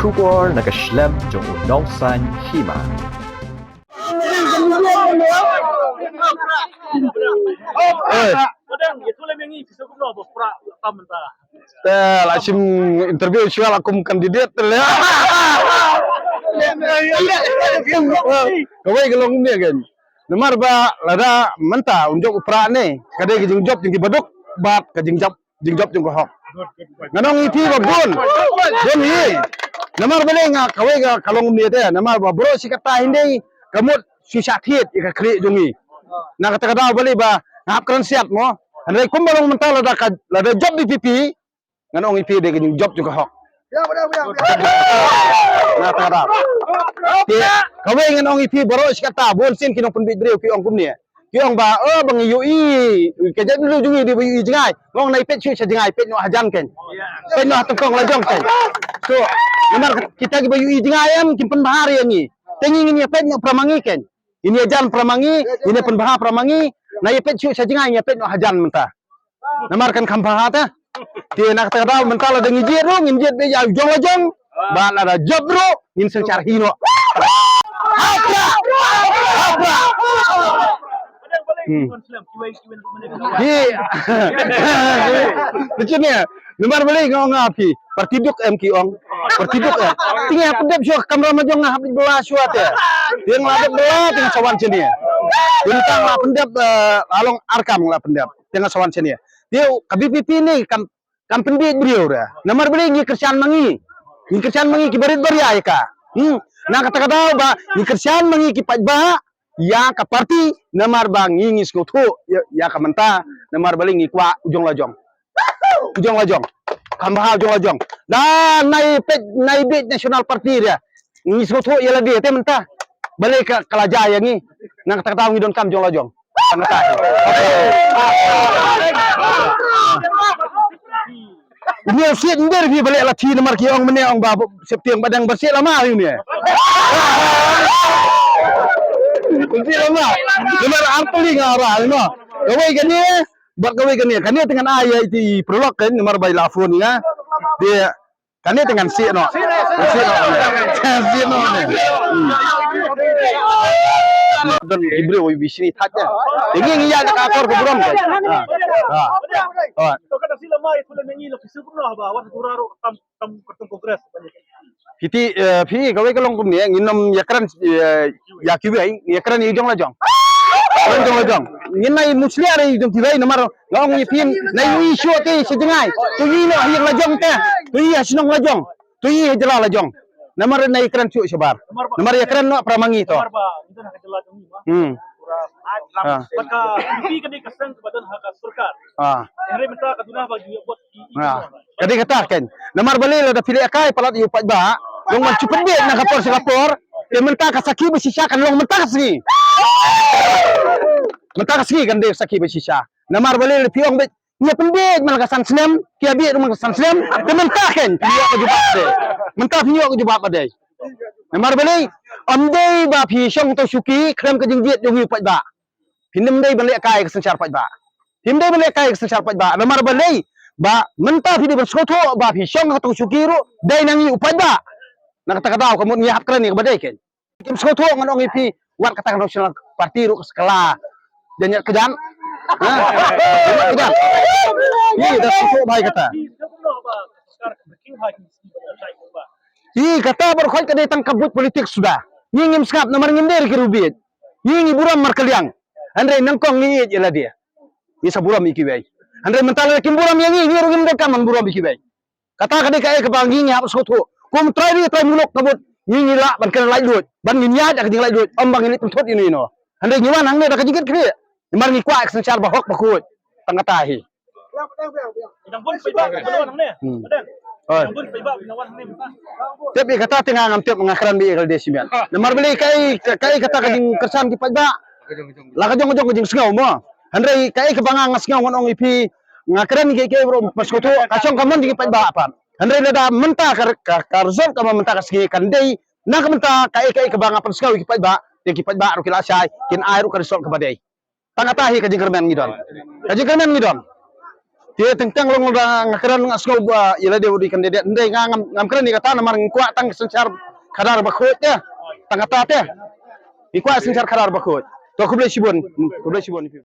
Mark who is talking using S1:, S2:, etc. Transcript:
S1: Kubor nakaslem jong unongsan hima.
S2: Lasim interview siya akum kandidat lah. Kawai gelong dia kan. Namar ba lada menta unjok upra ne. Kadai ke job jeung baduk bat ke job jeung hok. Nganong iti ba gon. Gon hi. Namar bale nga kawai ga kalong dia teh. Namar ba bro si kata hindi kamut si sakit ika kri jungi. Na kata-kata bale ba ngap kran siap mo. Andai kumbalong menta lada job di pipi. Nganong iti de ke job jeung hok. Nah tarap. Kawai nganong iti baro si kata bon sin kinong penbidreu ki ong kumni. Ki ong ba bang yui ke jadi lu jungi di yui jengai. Ngong nai pet chu sa jengai pet no hajan ken. Pet no tengkong lajong ken. So lemar kita gi yui jengai am kimpen bahari ni. Tengi ni pet no pramangi ken. Ini hajan pramangi, ini penbahar pramangi, nai pet chu sa jengai pet no hajan mentah. Lemar kan kampah ta. Dia nak tahu mental ada ngijit ro, ngijit be ya jong lajong. Ba ada job ro, ngin secara hino. Apa? Macam ni, nomor balik ngong api, partiduk MK ong, partiduk ya. Tinggal pendep syuk kamera majong ngah habis belah syuat ya. Dia ngelabet belah tengah sawan sini. Bintang lah pendep along arkam lah pendep tengah sawan sini. Dia KBPP ni kan pendek beliau dah. Nomor balik ni kerjaan mangi ki barit beria ya ka. Nah kata-kata ba ni kerjaan mangi ki pajba ya ka parti namar bang ngis kutu ya ka menta namar balik ngi kwa ujong lajong kambah ujong lajong dan nai bit national party dia ngis kutu ya lagi te menta balik ke kalajaya ngi nang kata-kata ngi don kam jong lajong kata ini siat nder vi balik lati namar ki ong mene ong ba septiang badang bersih lama ni kunci lama, benar ampli ngara, no. Kawai kani, buat kawai kani dengan ayah itu prolog kan, nomor bayi lafon ya. Dia kani dengan si no, si no. Dan ibu oi bisni thaja. Ini ya nak akor ke buram kan. Oh.
S3: Kada sila mai pula mengi lo fisu kuno ba wat kuraro tam kertung kongres.
S2: Kiti phi kawai kalong kumni nginom yakran yakibai yakran idong lajong. Idong lajong. Nginai musli are idong tibai nomor ngong yipin nai isu te sejengai. Tuyi no hayang lajong te. Tuyi hasinong lajong. Tuyi hejela lajong. Nomor nai yakran cu sebar. Nomor yakran no pramangi to.
S3: Nomor ba itu nak jela jungi ba. Maka pi kadi kasang kebadan hak surkar. Hari minta kaduna bagi buat
S2: Kadi katakan, nomor balik ada pilih akai palat yu pajba. Long macam pendek nak kapor Singapura, dia mentah kasaki bersisyakan long mentah kasih. Mentah kasih kan dia saki bersisya. Namar balik lebih orang dia pendek malah kasan senem, kia biar rumah kasan senem, dia mentah kan, dia kejubah dia. Mentah dia kejubah pada. Namar balik, amdai ba pisong to suki, krem kejengjiat yung pajba. Hindam dai balik kai kesencar pajba. Hindam balik kai kesencar pajba. Namar balik, ba mentah dia bersoto ba pisong to suki ru, dai nangi upajba. Nak kata-kata kamu nyiap keren ni kepada ikan. Kim soto nganong ipi wat kata nasional parti ru sekolah. Jangan kejan. Kejan. Ini dah soto baik kata. Kata berkhoi kadai tangkabut politik sudah. Ngim skap nomor ngender ke rubit. Ngi buram markaliang. Andre nangkong ni jela dia. Ni saburam iki bai. Andre mental kim buram yang ngi rugim dekam buram iki bai. Kata kadai kai ke bangi ngap soto. Kum try muluk kabut ngi la ban kan lai lut ban ngi nya dak ding lai lut ombang ini thot ini no hande ngi wan hangde dak jigit kri mar ngi kwa action char bahok bakut tangatahi
S3: Yang pun paiba benawan ne. Badan. Yang pun paiba benawan ne.
S2: Tapi kata tengah ngamtiap mengakran bi kal desimian mar beli kai kata kading kersan di pajba la kajong kajong sengau mo hande kai kebangang sengau ngon ipi ngakran ge bro paskoto kacong kamon di pajba apa Andre lada mentah karzon kama mentah kasih kandai nak mentah kai kebanga perskau kipat ba ru kilasai kin airu karisol kepadai tangatahi kajing kermen ngidon Dia tentang long ngakaran ngasko ba ila dia di kandidat ndai ngam keren ni kata namar ngkwa tang sencar kadar bakut ya tang atat ya ikwa sencar kadar bakut to kuble sibon